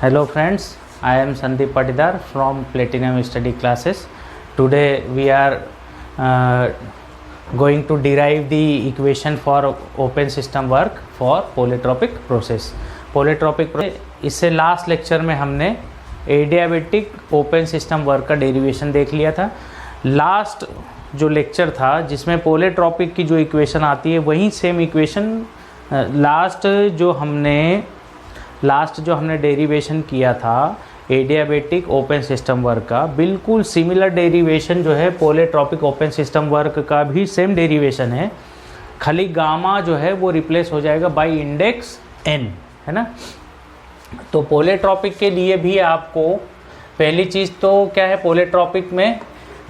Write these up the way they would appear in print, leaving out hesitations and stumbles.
Hello friends, I am Sandeep Patidar from Platinum Study Classes. Today we are going to derive the equation for open system work for polytropic process. इससे last lecture में हमने adiabatic open system work का derivation देख लिया था। Last जो lecture था जिसमें पोलीट्रॉपिक की जो इक्वेशन आती है वही सेम इक्वेशन लास्ट जो हमने डेरिवेशन किया था एडियाबेटिक ओपन सिस्टम वर्क का, बिल्कुल सिमिलर डेरिवेशन जो है पोलीट्रॉपिक ओपन सिस्टम वर्क का भी सेम डेरिवेशन है, खाली गामा जो है वो रिप्लेस हो जाएगा बाय इंडेक्स n, है ना। तो पोलीट्रॉपिक के लिए भी आपको पहली चीज़ तो क्या है, पोलीट्रॉपिक में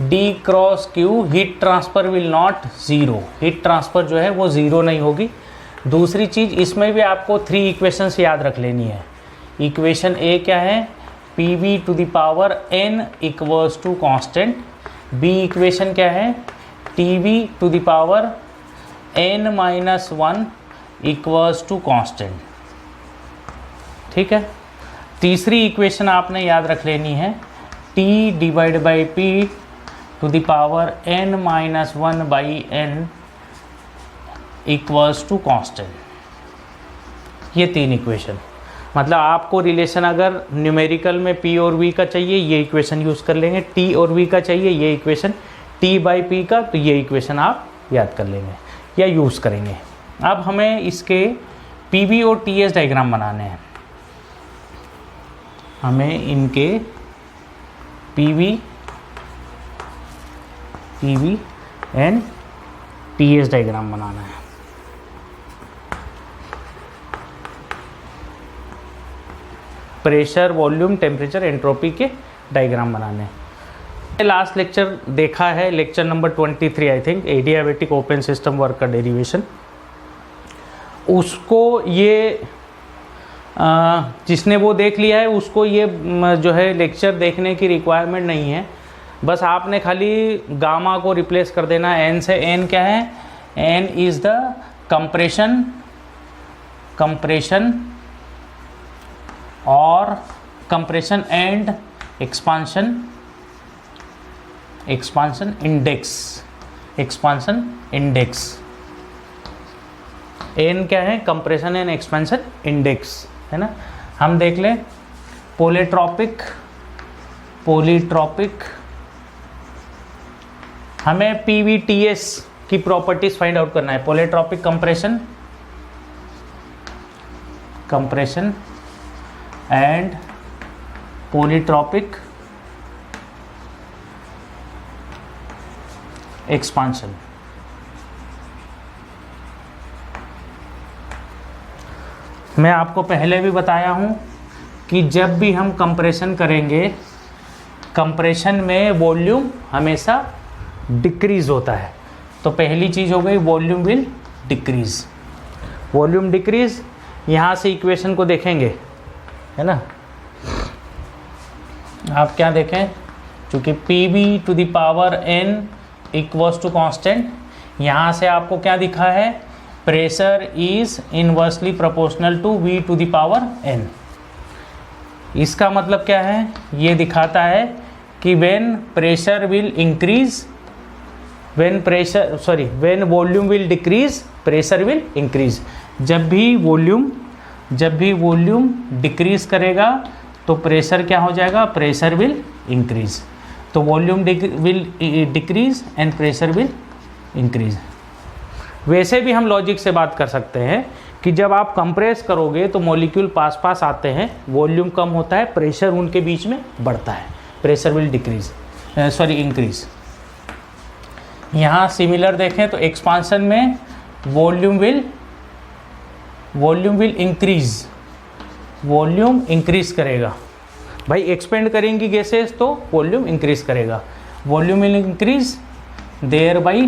D cross Q heat transfer will not zero, heat transfer जो है वो ज़ीरो नहीं होगी। दूसरी चीज़ इसमें भी आपको 3 इक्वेशंस याद रख लेनी है। इक्वेशन ए क्या है, PV to the power n equals to constant. B equation क्या है, TV to the power n-1 equals to constant. ठीक है। तीसरी इक्वेशन आपने याद रख लेनी है, T divide by P to the power n-1 by n equals to constant. ये 3 इक्वेशन, मतलब आपको रिलेशन अगर न्यूमेरिकल में P और V का चाहिए ये इक्वेशन यूज़ कर लेंगे, T और V का चाहिए ये इक्वेशन, T बाई P का तो ये इक्वेशन आप याद कर लेंगे या यूज़ करेंगे। अब हमें इसके PV और TS डायग्राम बनाने हैं। हमें इनके PV एंड TS डायग्राम बनाना है। प्रेशर, वॉल्यूम, टेम्परेचर, एंट्रोपी के डायग्राम बनाने हैं। लास्ट लेक्चर देखा है, lecture number 23 I think, adiabatic open system work का डेरिवेशन। उसको ये जिसने वो देख लिया है उसको ये जो है लेक्चर देखने की रिक्वायरमेंट नहीं है, बस आपने खाली गामा को रिप्लेस कर देना है n से। n क्या है, n इज़ द कंप्रेशन और compression and expansion index. n क्या है, कंप्रेशन एंड एक्सपेंशन इंडेक्स, है ना। हम देख लें पोलीट्रॉपिक हमें PVTS की प्रॉपर्टीज फाइंड आउट करना है। पोलीट्रॉपिक कंप्रेशन एंड पोलीट्रॉपिक एक्सपांशन। मैं आपको पहले भी बताया हूं कि जब भी हम कंप्रेशन करेंगे, कंप्रेशन में वॉल्यूम हमेशा डिक्रीज होता है। तो पहली चीज़ हो गई volume will decrease. Volume decrease, यहाँ से इक्वेशन को देखेंगे, है ना। आप क्या देखें, चूँकि PV to the power n equals to constant, यहाँ से आपको क्या दिखा है, pressure is inversely proportional to V to the power n। इसका मतलब क्या है, ये दिखाता है कि when pressure will increase, when volume will decrease pressure will increase. जब भी वॉल्यूम डिक्रीज करेगा तो प्रेशर क्या हो जाएगा, प्रेशर विल इंक्रीज। तो volume will decrease and pressure will increase. वैसे भी हम लॉजिक से बात कर सकते हैं कि जब आप कंप्रेस करोगे तो मॉलिक्यूल पास आते हैं, वॉल्यूम कम होता है, प्रेशर उनके बीच में बढ़ता है, प्रेशर विल इंक्रीज। यहाँ सिमिलर देखें तो एक्सपांशन में वॉल्यूम विल इंक्रीज करेगा। भाई एक्सपेंड करेंगी गैसेस तो वॉल्यूम इंक्रीज करेगा, volume will increase, thereby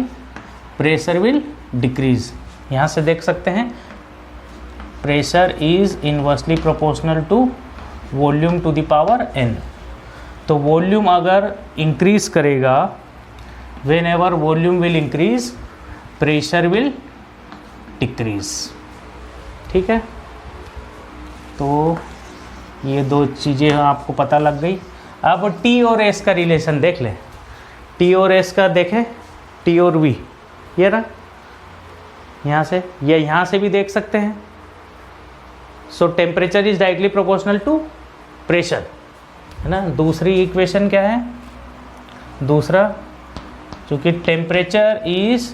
pressure will decrease. यहाँ से देख सकते हैं pressure is inversely proportional to volume to the power n। तो वॉल्यूम अगर इंक्रीज करेगा, whenever volume will increase pressure will decrease. ठीक है, तो ये दो चीज़ें आपको पता लग गई। अब टी और एस का रिलेशन देख लें। टी और एस का देखें, टी और वी, ये रहा यहाँ से, या यहाँ से भी देख सकते हैं। So temperature is directly proportional to pressure, है ना। दूसरी इक्वेशन क्या है, दूसरा, चूँकि टेम्परेचर इज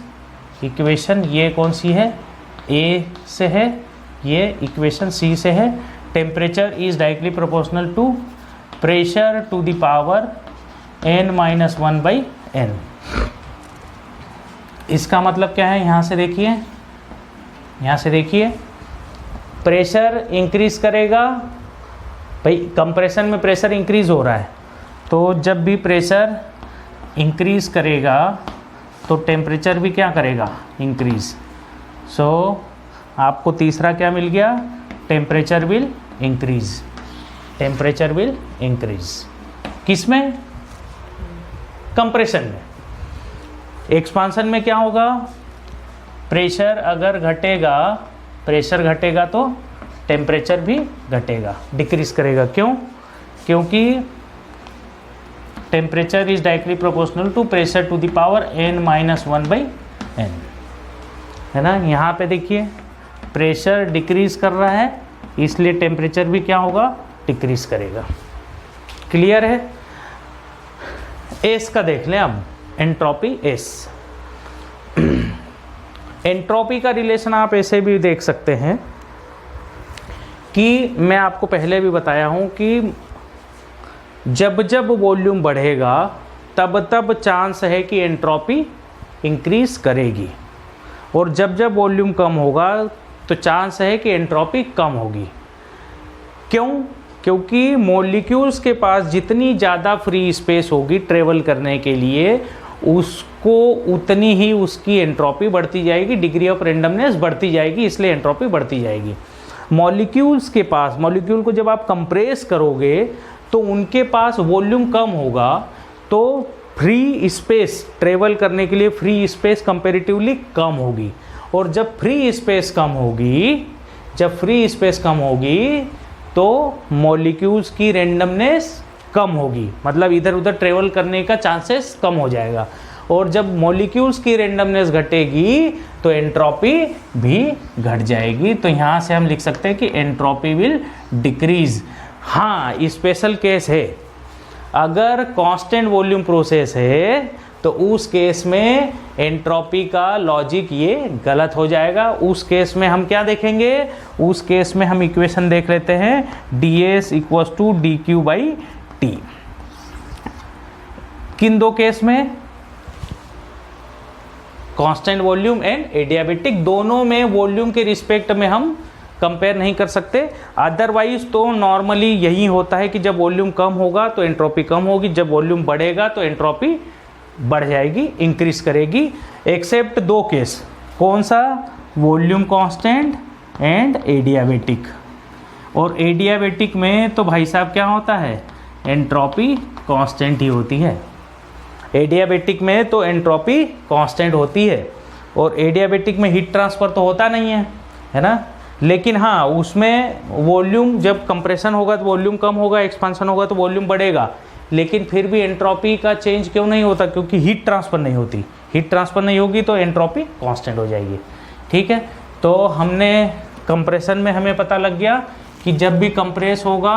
इक्वेशन ये कौन सी है, ए से है, ये इक्वेशन सी से है। Temperature is directly proportional to pressure to the power n-1/n। इसका मतलब क्या है, यहाँ से देखिए, यहाँ से देखिए, प्रेशर इंक्रीज करेगा भाई, कंप्रेशन में प्रेशर इंक्रीज हो रहा है, तो जब भी प्रेशर इंक्रीज करेगा तो टेम्परेचर भी क्या करेगा, इंक्रीज। सो आपको तीसरा क्या मिल गया, temperature will increase, temperature will increase. किस में, कंप्रेशन में। एक्सपांशन में क्या होगा, प्रेशर अगर घटेगा, प्रेशर घटेगा तो टेम्परेचर भी घटेगा, डिक्रीज करेगा। क्यों, क्योंकि temperature is directly proportional to pressure to the power n-1/n, है ना। यहाँ पे देखिए प्रेशर डिक्रीज कर रहा है, इसलिए टेम्परेचर भी क्या होगा, डिक्रीज करेगा। क्लियर है। एस का देख लें अब, एंट्रोपी एस। एंट्रोपी का रिलेशन आप ऐसे भी देख सकते हैं कि मैं आपको पहले भी बताया हूं कि जब जब वॉल्यूम बढ़ेगा तब तब चांस है कि एंट्रोपी इंक्रीज करेगी, और जब जब वॉल्यूम कम होगा तो चांस है कि एंट्रोपी कम होगी। क्यों, क्योंकि मॉलिक्यूल्स के पास जितनी ज़्यादा फ्री स्पेस होगी ट्रेवल करने के लिए, उसको उतनी ही उसकी एंट्रोपी बढ़ती जाएगी, डिग्री ऑफ रेंडमनेस बढ़ती जाएगी, इसलिए एंट्रोपी बढ़ती जाएगी। मॉलिक्यूल्स के पास, मॉलिक्यूल को जब आप कंप्रेस करोगे तो उनके पास वॉल्यूम कम होगा, तो फ्री स्पेस ट्रेवल करने के लिए फ्री स्पेस कंपैरेटिवली कम होगी, और जब फ्री स्पेस कम होगी, जब फ्री स्पेस कम होगी तो मॉलिक्यूल्स की रेंडमनेस कम होगी, मतलब इधर उधर ट्रेवल करने का चांसेस कम हो जाएगा, और जब मॉलिक्यूल्स की रेंडमनेस घटेगी तो एंट्रोपी भी घट जाएगी। तो यहाँ से हम लिख सकते हैं कि एंट्रोपी विल डिक्रीज। हाँ, स्पेशल केस है, अगर कांस्टेंट वॉल्यूम प्रोसेस है तो उस केस में एंट्रोपी का लॉजिक ये गलत हो जाएगा। उस केस में हम क्या देखेंगे, उस केस में हम इक्वेशन देख लेते हैं, ds इक्वल्स टू dq/t। किन दो केस में, कांस्टेंट वॉल्यूम एंड एडियाबेटिक, दोनों में वॉल्यूम के रिस्पेक्ट में हम कंपेयर नहीं कर सकते। अदरवाइज तो नॉर्मली यही होता है कि जब वॉल्यूम कम होगा तो एंट्रोपी कम होगी, जब वॉल्यूम बढ़ेगा तो एंट्रोपी बढ़ जाएगी, इंक्रीज करेगी। एक्सेप्ट दो केस, कौन सा, वॉल्यूम कांस्टेंट एंड एडियाबेटिक। और एडियाबेटिक में तो भाई साहब क्या होता है, एंट्रोपी कांस्टेंट ही होती है। एडियाबेटिक में तो एंट्रोपी कांस्टेंट होती है, और एडियाबेटिक में हीट ट्रांसफर तो होता नहीं है ना। लेकिन हाँ, उसमें वॉल्यूम जब कंप्रेशन होगा तो वॉल्यूम कम होगा, एक्सपांशन होगा तो वॉल्यूम बढ़ेगा, लेकिन फिर भी एंट्रोपी का चेंज क्यों नहीं होता, क्योंकि हीट ट्रांसफर नहीं होती। हीट ट्रांसफर नहीं होगी तो एंट्रोपी कांस्टेंट हो जाएगी। ठीक है, तो हमने कंप्रेशन में हमें पता लग गया कि जब भी कंप्रेस होगा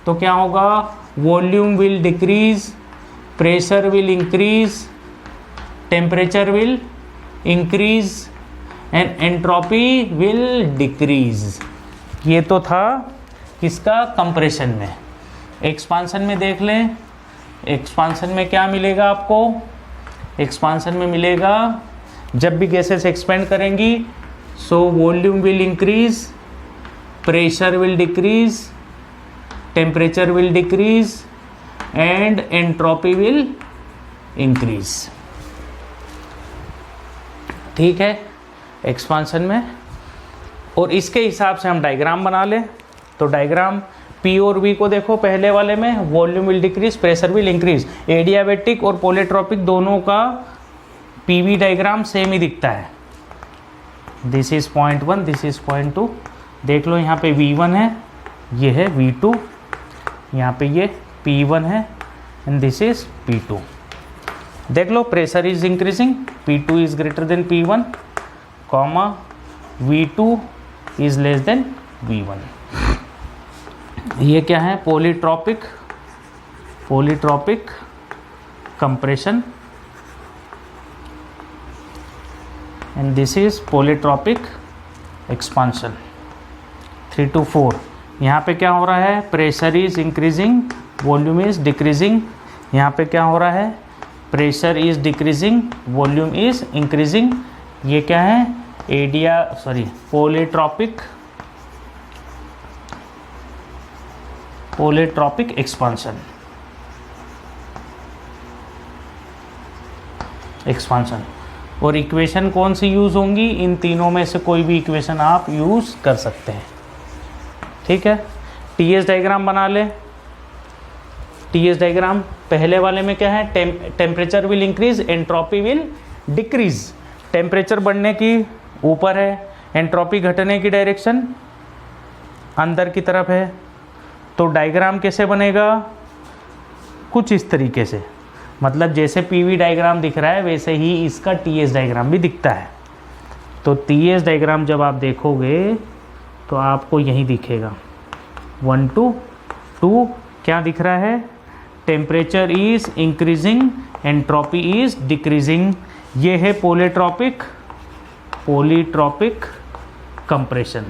तो क्या होगा, volume will decrease, pressure will increase, temperature will increase and entropy will decrease. ये तो था किसका, कंप्रेशन में। एक्सपांशन में देख लें, एक्सपांशन में क्या मिलेगा आपको, एक्सपांशन में मिलेगा जब भी गैसेस एक्सपेंड करेंगी so volume will increase, pressure will decrease, temperature will decrease and entropy will increase. ठीक है, एक्सपांशन में। और इसके हिसाब से हम डायग्राम बना लें, तो डायग्राम P और V को देखो, पहले वाले में volume will decrease, pressure will increase. Adiabatic और पोलिट्रोपिक दोनों का PV डायग्राम सेम ही दिखता है। This is point 1, this is point 2। देख लो यहाँ पे V1 है, ये है V2, यहाँ पे ये P1 है एंड दिस इज P2। देख लो, pressure is increasing, P2 is greater than P1, comma V2 is less than V1। ये क्या है? Polytropic compression and this is polytropic expansion. 3 to 4 यहाँ पे क्या हो रहा है? Pressure is increasing, volume is decreasing. यहाँ पे क्या हो रहा है? Pressure is decreasing, volume is increasing. ये क्या है? Polytropic expansion. और इक्वेशन कौन सी यूज़ होंगी? इन तीनों में से कोई भी इक्वेशन आप यूज़ कर सकते हैं, ठीक है। टीएस डायग्राम बना ले। टीएस डायग्राम पहले वाले में क्या है? Temperature will increase, entropy will decrease. Temperature बढ़ने की ऊपर है, एंट्रोपी घटने की डायरेक्शन अंदर की तरफ है। तो डायग्राम कैसे बनेगा? कुछ इस तरीके से, मतलब जैसे पीवी डायग्राम दिख रहा है वैसे ही इसका टीएस डायग्राम भी दिखता है। तो टीएस डायग्राम जब आप देखोगे तो आपको यही दिखेगा 1 to 2 क्या दिख रहा है? Temperature is increasing, entropy is decreasing. ये है पॉलीट्रॉपिक कंप्रेशन।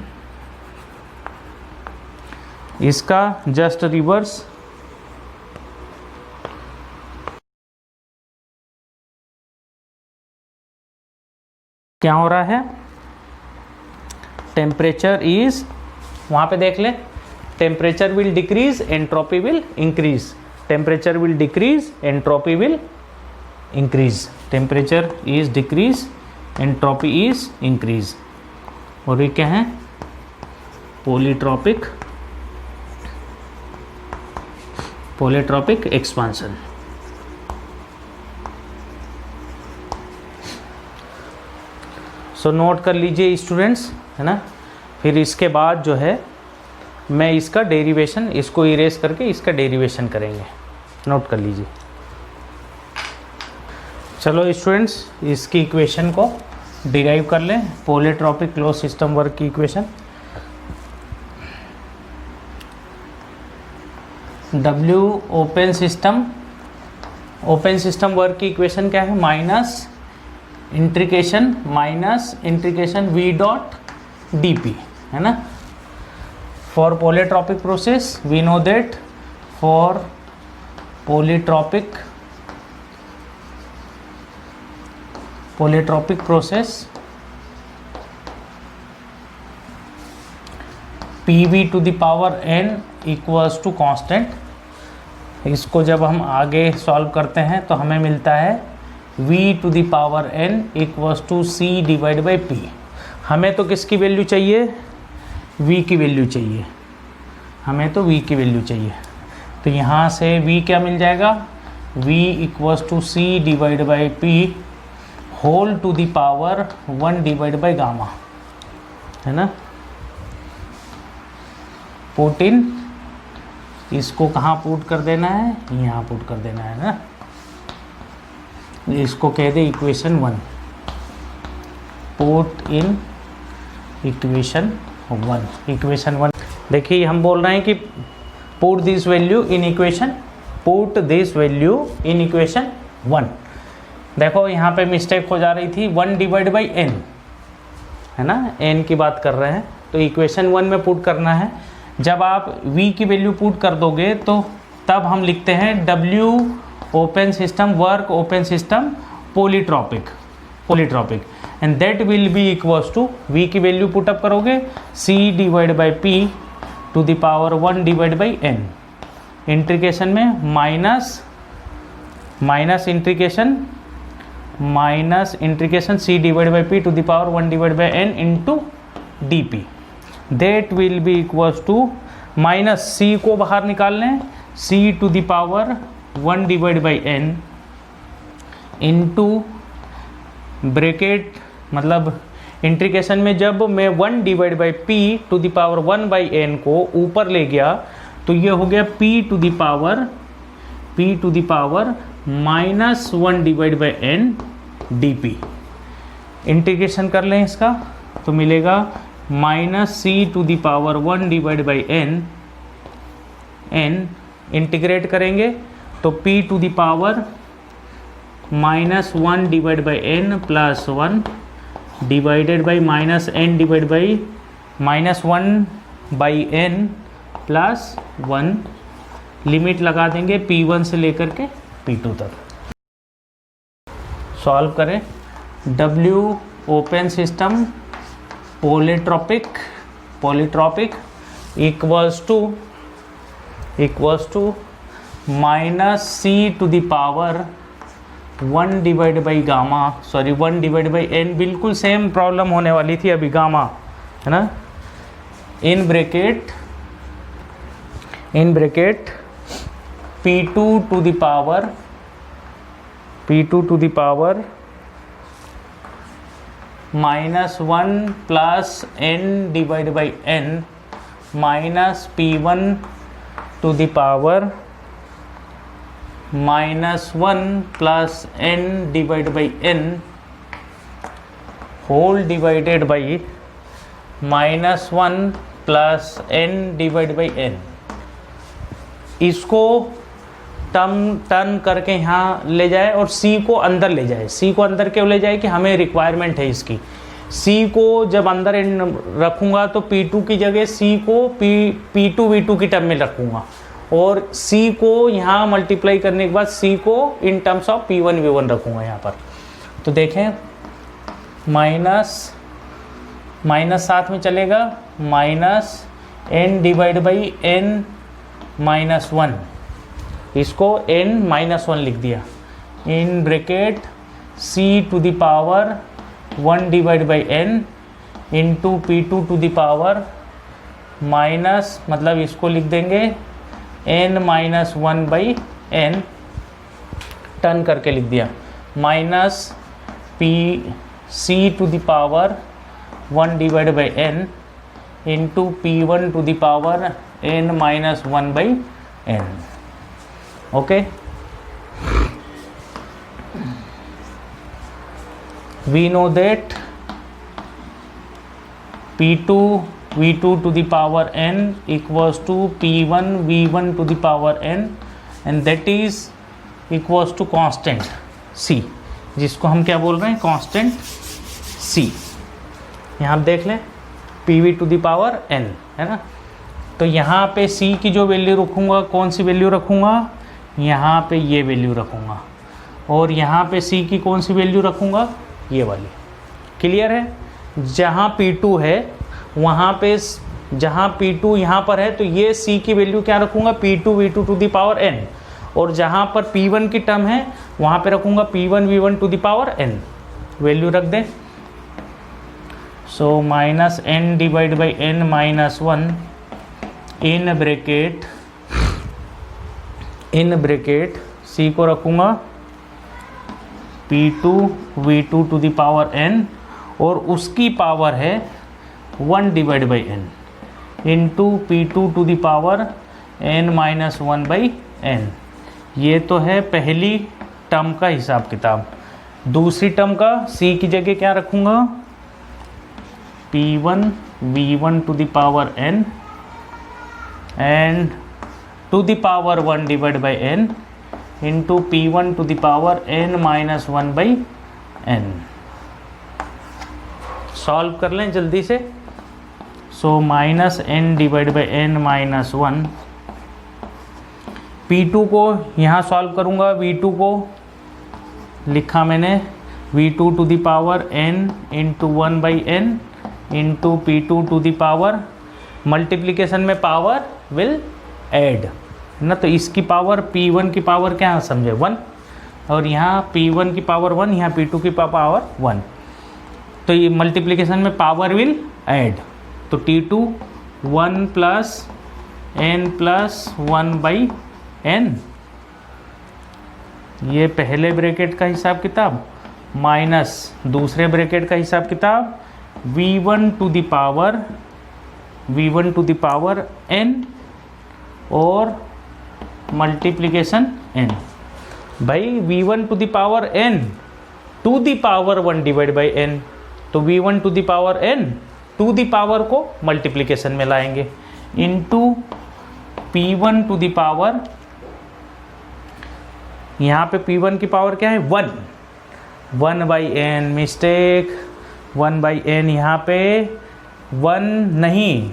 इसका जस्ट रिवर्स क्या हो रहा है? टेम्परेचर इज, वहाँ पे देख ले, temperature will decrease, entropy will increase. Temperature will decrease, entropy will increase. Temperature is decrease, entropy is increase. और ये क्या है? Polytropic expansion. सो नोट कर लीजिए स्टूडेंट्स, है ना। फिर इसके बाद जो है मैं इसका डेरिवेशन, इसको इरेज करके इसका डेरिवेशन करेंगे। नोट कर लीजिए। चलो स्टूडेंट्स, इसकी इक्वेशन को डिराइव कर लें। पॉलीट्रॉपिक क्लोज सिस्टम वर्क की इक्वेशन, W ओपन सिस्टम वर्क की इक्वेशन क्या है? Minus integration V dot dP, है ना। For polytropic process we know that for polytropic process PV to the power n equals to constant. इसको जब हम आगे सॉल्व करते हैं तो हमें मिलता है V to the power n equals to C divide by P। हमें तो किसकी वैल्यू चाहिए? V की वैल्यू चाहिए, हमें तो V की वैल्यू चाहिए। तो यहाँ से V क्या मिल जाएगा? V equals to C divide by P whole to the power 1 divide by gamma, है ना। पुट इन, इसको कहाँ पुट कर देना है? यहाँ पुट कर देना है ना। इसको कह दे इक्वेशन 1। Put in equation 1। देखिए हम बोल रहे हैं कि put this value in equation 1। देखो यहाँ पे मिस्टेक हो जा रही थी, 1 डिवाइड बाई n, है ना, n की बात कर रहे हैं। तो इक्वेशन 1 में पुट करना है। जब आप v की वैल्यू पुट कर दोगे तो तब हम लिखते हैं W open system work open system polytropic and that will be equals to, v की वैल्यू पुटअप करोगे C divide by P to the power 1 divide by n। Integration में minus integration C divide by P to the power 1 divide by n into dP। That will be equals to, minus C को बाहर निकाल लें, C to the power 1 divide by n into bracket, मतलब integration में जब मैं 1 divide by P to the power 1 by n को ऊपर ले गया तो ये हो गया p to the power -1 divide by n dp। Integration कर लें इसका तो मिलेगा -c to the power 1 divide by n। Integrate करेंगे तो p to the power -1 divide by n plus 1 divided by -n divide by -1 by n plus 1। Limit लगा देंगे p1 से लेकर के p2 तक। सॉल्व करें। W open system polytropic equals to -c to the power 1 divide by gamma, 1 divide by n। बिल्कुल same problem होने वाली थी अभी, गामा है ना। In bracket p2 to the power -1 plus n divide by n minus p1 to the power -1 plus n divide by n whole divided by -1 plus n divide by n। इसको turn करके यहाँ ले जाए और c को अंदर ले जाए। c को अंदर क्यों ले जाए कि हमें रिक्वायरमेंट है इसकी। c को जब अंदर रखूँगा तो p2 की जगह c को p2 v2 की टर्म में रखूँगा, और c को यहाँ मल्टीप्लाई करने के बाद c को in terms of p1 v1 रखूँगा यहाँ पर। तो देखें माइनस साथ में चलेगा, -n divide by n minus 1, इसको n-1 लिख दिया। In bracket c to the power 1 divide by n into p2 to the power minus, मतलब इसको लिख देंगे n-1 बाई n, टर्न करके लिख दिया, minus c to the power 1 divide by n into p1 to the power n-1 by n। Okay, we know that p2 v2 to the power n equals to p1 v1 to the power n, and that is equals to constant c, जिसको हम क्या बोल रहे हैं, constant c। यहाँ आप देख लें pv to the power n है ना। तो यहाँ पे c की जो वैल्यू रखूँगा, कौन सी वैल्यू रखूँगा, यहाँ पे ये वैल्यू रखूँगा, और यहाँ पे c की कौन सी वैल्यू रखूँगा, ये वाली। क्लियर है। जहाँ p2 है वहाँ पे, जहाँ p2 यहाँ पर है तो ये c की वैल्यू क्या रखूँगा, p2 v2 to the power n, और जहाँ पर p1 की टर्म है वहाँ पे रखूँगा p1 v1 to the power n। Value रख दें। So -n divide by n-1 in bracket c को रखूँगा p2 v2 to the power n, और उसकी पावर है 1 divide by n into p2 to the power n-1 by n। ये तो है पहली टर्म का हिसाब किताब। दूसरी टर्म का c की जगह क्या रखूँगा, p1 v1 to the power n and to the power 1 divide by n into p1 to the power n-1 by n। Solve कर लें जल्दी से। सो -n divide by n-1, p2 को यहाँ सॉल्व करूँगा, v2 को लिखा मैंने v2 to the power n into 1 by n into p2 to the power, multiplication में पावर विल ऐड ना, तो इसकी पावर p1 की पावर क्या समझे 1, और यहाँ p1 की पावर 1, यहाँ p2 की पावर 1, तो ये मल्टीप्लिकेशन में पावर विल ऐड। तो t2 1 plus n plus 1 by n, ये पहले ब्रैकेट का हिसाब किताब, माइनस दूसरे ब्रैकेट का हिसाब किताब v1 to the power n और मल्टीप्लिकेशन n। भाई v1 to the power n to the power 1 divide by n, तो v1 to the power n to the power को मल्टीप्लिकेशन में लाएंगे into p1 to the power, यहाँ पे p1 की power क्या है 1 by n, mistake 1 by n, यहाँ पे 1 नहीं,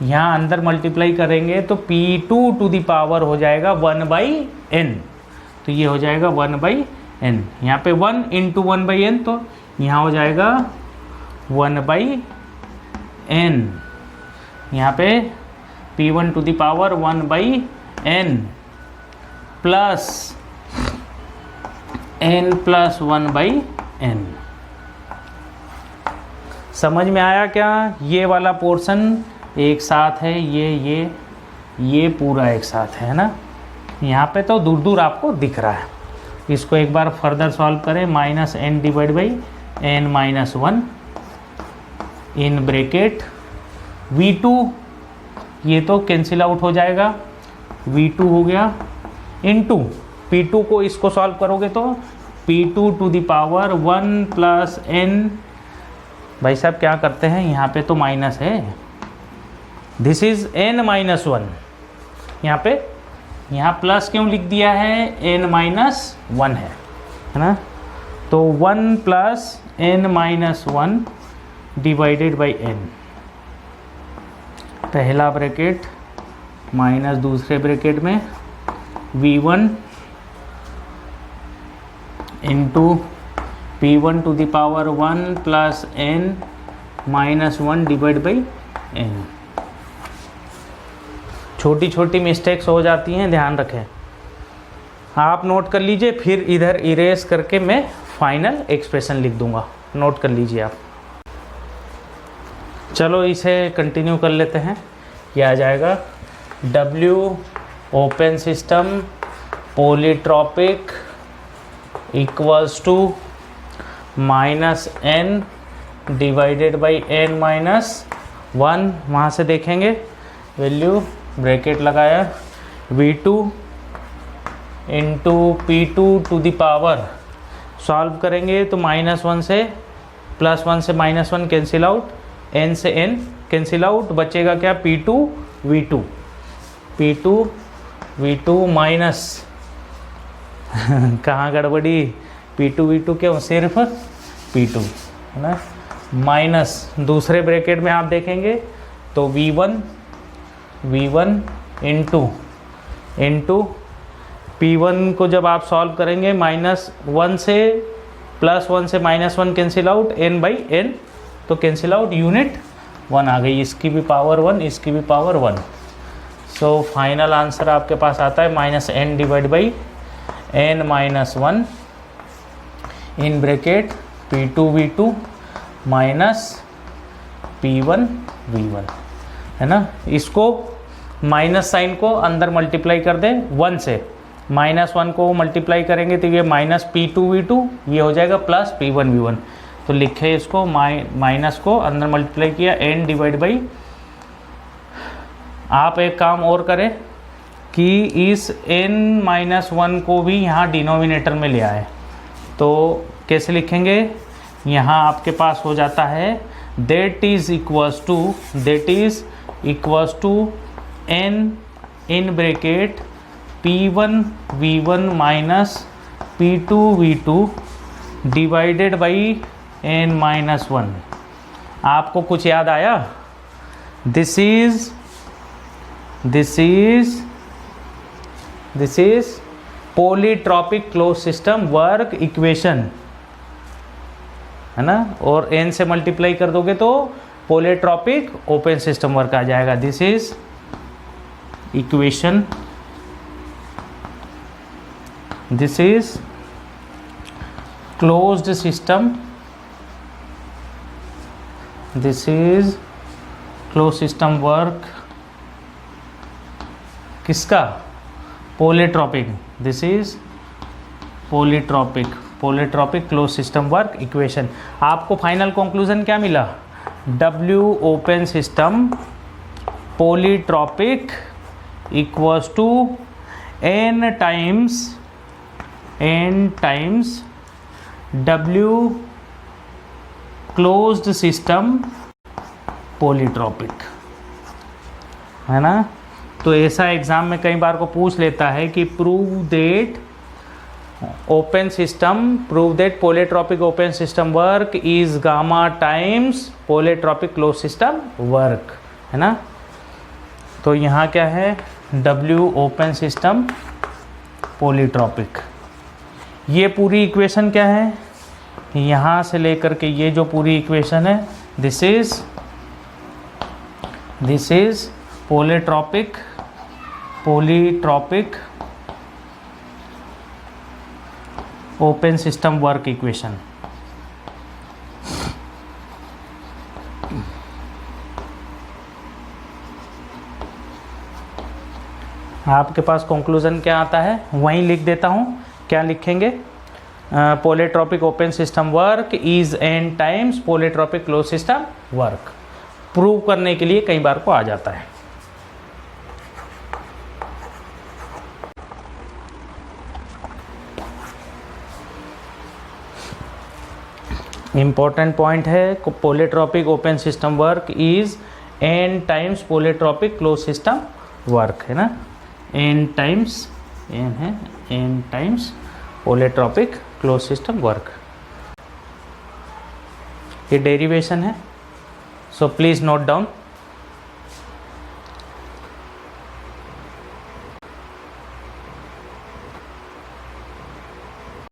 यहाँ अंदर मल्टीप्लाई करेंगे तो p2 टू द पावर हो जाएगा 1 बाई n, तो ये हो जाएगा 1 बाई n। यहाँ पे 1 इंटू 1 बाई n, तो यहाँ हो जाएगा 1 बाई n। यहाँ पे p1 to the power 1 by n plus n plus 1 by n। समझ में आया क्या? ये वाला पोर्शन एक साथ है, ये पूरा एक साथ है ना। यहाँ पे तो दूर दूर आपको दिख रहा है। इसको एक बार फर्दर सॉल्व करें, minus n divide by n minus 1 in bracket v2, ये तो कैंसिल आउट हो जाएगा, v2 हो गया इनटू p2 को इसको सॉल्व करोगे तो p2 to the power 1 plus n। भाई साहब क्या करते हैं, यहाँ पे तो माइनस है, दिस इज n माइनस 1, यहाँ पे यहाँ प्लस क्यों लिख दिया है, n माइनस 1 है ना। तो 1 plus n minus 1 divided by n, पहला ब्रैकेट माइनस दूसरे ब्रैकेट में v1 into p1 to the power 1 plus n minus 1 divide by n। छोटी छोटी मिस्टेक्स हो जाती हैं, ध्यान रखें। आप नोट कर लीजिए, फिर इधर इरेज करके मैं फाइनल एक्सप्रेशन लिख दूंगा, नोट कर लीजिए आप। चलो इसे कंटिन्यू कर लेते हैं। क्या आ जाएगा, W open system polytropic equals to minus n divided by n minus 1। वहाँ से देखेंगे वैल्यू, ब्रैकेट लगाया v2 into p2 to the power, solve करेंगे तो माइनस 1 से प्लस 1 से माइनस 1 कैंसिल आउट, n से n कैंसिल आउट, बचेगा क्या p2 v2 माइनस कहाँ गड़बड़ी, p2 क्यों, सिर्फ p2 है ना, माइनस दूसरे ब्रैकेट में आप देखेंगे तो v1 इंटू p1 को जब आप सॉल्व करेंगे माइनस 1 से प्लस 1 से minus 1 cancel out, n by n, तो कैंसिल आउट, यूनिट 1 आ गई, इसकी भी पावर 1, इसकी भी पावर 1। सो फाइनल आंसर आपके पास आता है minus n divide by n minus 1 in bracket p2 v2 minus p1 v1, है ना। इसको माइनस साइन को अंदर मल्टीप्लाई कर दें 1 से, माइनस 1 को मल्टीप्लाई करेंगे तो ये माइनस p2 v2, ये हो जाएगा प्लस p1 v1। तो लिखे इसको, माइनस को अंदर मल्टीप्लाई किया n डिवाइड बाई, आप एक काम और करें कि इस n माइनस 1 को भी यहाँ डिनोमिनेटर में ले आए, तो कैसे लिखेंगे, यहाँ आपके पास हो जाता है that is equals to n in bracket p1 v1 minus p2 v2 divided by n minus 1। आपको कुछ याद आया, this is polytropic close system work equation, है ना, और n से मल्टीप्लाई कर दोगे तो पॉलीट्रॉपिक ओपन सिस्टम वर्क आ जाएगा। This is equation, this is closed system, this is close system work किसका, polytropic, this is polytropic close system work equation. आपको फाइनल कंक्लूजन क्या मिला, W open system polytropic equals to n times W closed system polytropic, है ना। तो ऐसा exam में कई बार को पूछ लेता है कि prove that polytropic open system work is gamma times polytropic close system work, है ना। तो यहाँ क्या है, W ओपन सिस्टम पॉलीट्रॉपिक। ये पूरी इक्वेशन क्या है, यहाँ से लेकर के ये जो पूरी इक्वेशन है, this is polytropic open system work equation. आपके पास कंक्लूजन क्या आता है वहीं लिख देता हूँ। क्या लिखेंगे, polytropic open system work is n times polytropic close system work. Prove करने के लिए कई बार को आ जाता है। इंपॉर्टेंट पॉइंट है, polytropic open system work is n times polytropic close system work, है ना। n times polytropic close system work, ये डेरिवेशन है। So please note down.